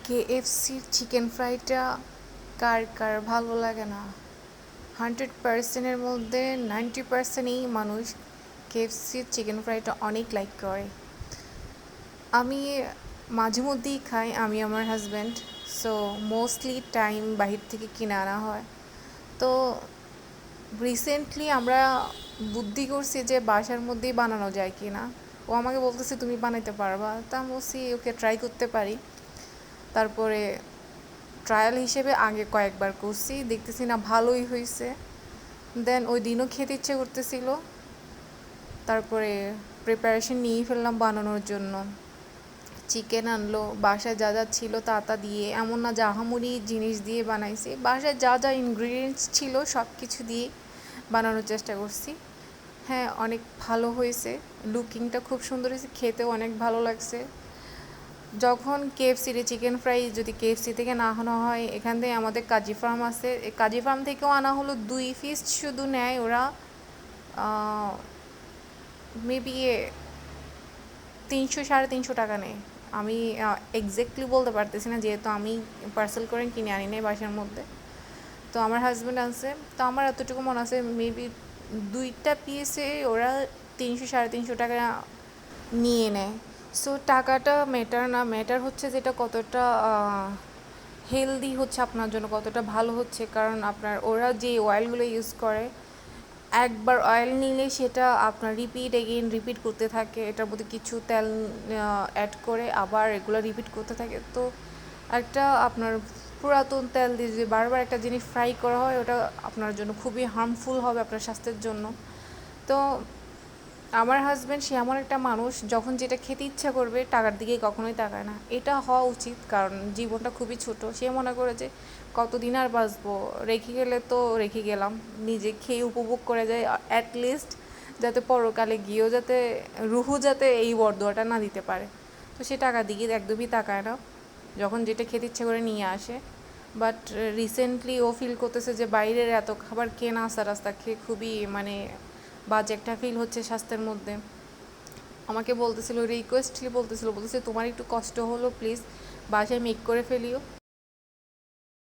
কেএফসির chicken ফ্রাইটা কার কার ভালো লাগে না? 100%-এর মধ্যে 90%ই মানুষ কেএফসির চিকেন ফ্রাইটা অনেক লাইক করে। আমি মাঝে মধ্যেই খাই, আমি আমার হাজব্যান্ড। সো মোস্টলি টাইম বাহির থেকে কিনে আনা হয়। তো রিসেন্টলি আমরা বুদ্ধি করছি যে বাসার মধ্যেই বানানো যায় কি না। ও আমাকে বলতেছে তুমি বানাইতে পারবা, তা আমি বলছি ওকে ট্রাই করতে পারি। তারপরে ট্রায়াল হিসেবে আগে কয়েকবার করছি, দেখতেছি না ভালোই হয়েছে। দেন ওই দিনও খেতে ইচ্ছে করতেছিল, তারপরে প্রিপারেশন নিয়েই ফেললাম বানানোর জন্য। চিকেন আনলো, বাসায় যা যা ছিল তা দিয়ে, এমন না জাহামুরি জিনিস দিয়ে বানাইছি, বাসায় যা যা ইনগ্রিডিয়েন্টস ছিল সব কিছু দিয়ে বানানোর চেষ্টা করছি। হ্যাঁ, অনেক ভালো হয়েছে, লুকিংটা খুব সুন্দর হয়েছে, খেতেও অনেক ভালো লাগছে। যখন কেএফসির চিকেন ফ্রাই যদি কেএফসি থেকে না আনা হয়, এখান থেকে আমাদের কাজী ফার্ম আছে, এই কাজী ফার্ম থেকেও আনা হলো 2 পিস শুধু নেয় ওরা। মেবি 300-350 টাকা নেয়। আমি এক্স্যাক্টলি বলতে পারতেছি না, যেহেতু আমি পার্সেল করে কিনে আনি নাই বাসার মধ্যে। তো আমার হাজব্যান্ড আনছে, তো আমার এতটুকু মনে আছে মেবি 2টা পিসে ওরা 300-350 টাকা নিয়ে নেয়। সো টাকাটা ম্যাটার না, ম্যাটার হচ্ছে যেটা কতটা হেলদি হচ্ছে আপনার জন্য, কতটা ভালো হচ্ছে। কারণ আপনার ওরা যে অয়েলগুলো ইউজ করে, একবার অয়েল নিলে সেটা আপনার রিপিট করতে থাকে, এটার মধ্যে কিছু তেল অ্যাড করে আবার এগুলো রিপিট করতে থাকে। তো একটা আপনার পুরাতন তেল দিয়ে যদি বারবার একটা জিনিস ফ্রাই করা হয়, ওটা আপনার জন্য খুবই হার্মফুল হবে আপনার স্বাস্থ্যের জন্য। তো আমার হাজব্যান্ড সে এমন একটা মানুষ, যখন যেটা খেতে ইচ্ছা করবে টাকার দিকে কখনোই তাকায় না। এটা হওয়া উচিত, কারণ জীবনটা খুবই ছোট। সে মনে করে যে কতদিন আর বাঁচবো, রেখে গেলে তো রেখে গেলাম, নিজে খেয়ে উপভোগ করে যায় অ্যাটলিস্ট, যাতে পরকালে গিয়েও যাতে রুহু যাতে এই বরদোয়াটা না দিতে পারে। তো সে টাকার দিকে একদমই তাকায় না, যখন যেটা খেতে ইচ্ছে করে নিয়ে আসে। বাট রিসেন্টলি ও ফিল করতেছে যে বাইরের এত খাবার খেয়ে নাস্তা রাস্তা খেয়ে খুবই বাজে একটা ফিল হচ্ছে স্বাস্থ্যের মধ্যে। আমাকে বলতেছিল, বলতেছে তোমার একটু কষ্ট হলো, প্লিজ বাসায় মেক করে ফেলিও।